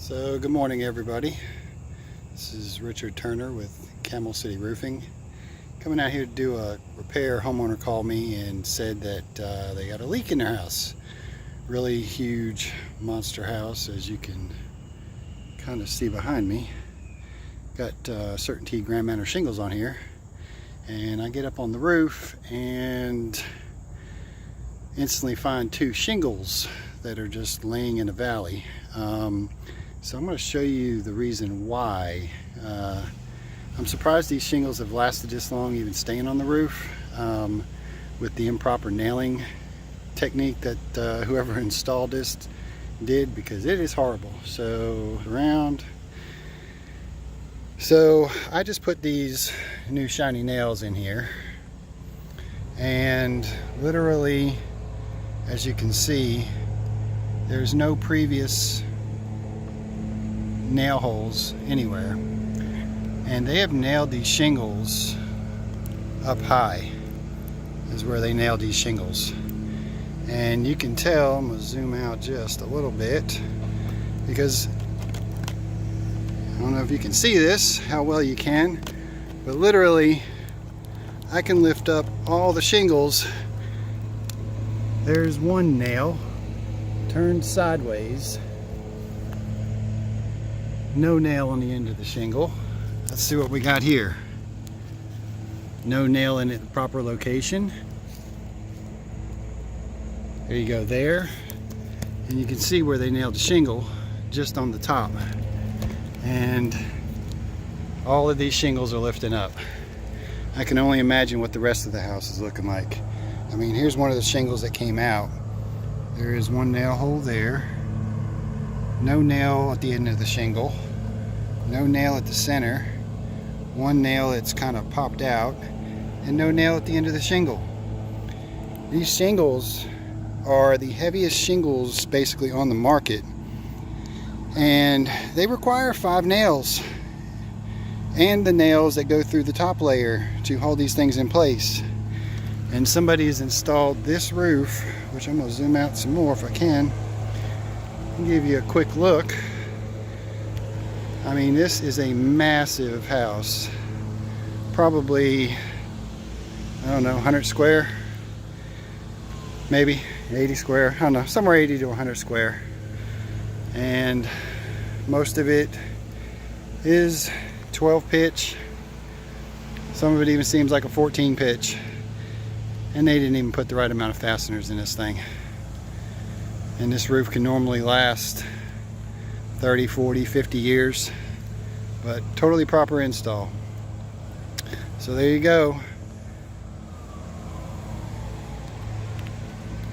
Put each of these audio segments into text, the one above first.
So good morning everybody. This is Richard Turner with Camel City Roofing. Coming out here to do a repair. Homeowner called me and said that they got a leak in their house. Really huge monster house, as you can kind of see behind me. Got Certainteed Grand Manor shingles on here. And I get up on the roof and instantly find two shingles that are just laying in a valley. So I'm going to show you the reason why. I'm surprised these shingles have lasted this long, even staying on the roof, with the improper nailing technique that whoever installed this did, because it is horrible. So I just put these new shiny nails in here, and literally, as you can see, there's no previous nail holes anywhere, and they have nailed these shingles up high. Is where they nailed these shingles, and you can tell. I'm going to zoom out just a little bit, because I don't know if you can see this, how well you can, but literally I can lift up all the shingles. There's one nail turned sideways. No nail on the end of the shingle. Let's see what we got here. No nail in the proper location. There you go there. And you can see where they nailed the shingle, just on the top. And all of these shingles are lifting up. I can only imagine what the rest of the house is looking like. I mean, here's one of the shingles that came out. There is one nail hole there. No nail at the end of the shingle. No nail at the center. One nail that's kind of popped out. And no nail at the end of the shingle. These shingles are the heaviest shingles basically on the market. And they require 5 nails. And the nails that go through the top layer to hold these things in place. And somebody has installed this roof, which I'm going to zoom out some more if I can and give you a quick look. I mean, this is a massive house. Probably, I don't know, 100 square, maybe 80 square, I don't know, somewhere 80 to 100 square. And most of it is 12 pitch. Some of it even seems like a 14 pitch. And they didn't even put the right amount of fasteners in this thing. And this roof can normally last 30, 40, 50 years. But totally proper install. So there you go.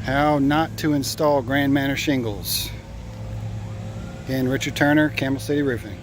How not to install Grand Manor shingles. Again, Richard Turner, Camel City Roofing.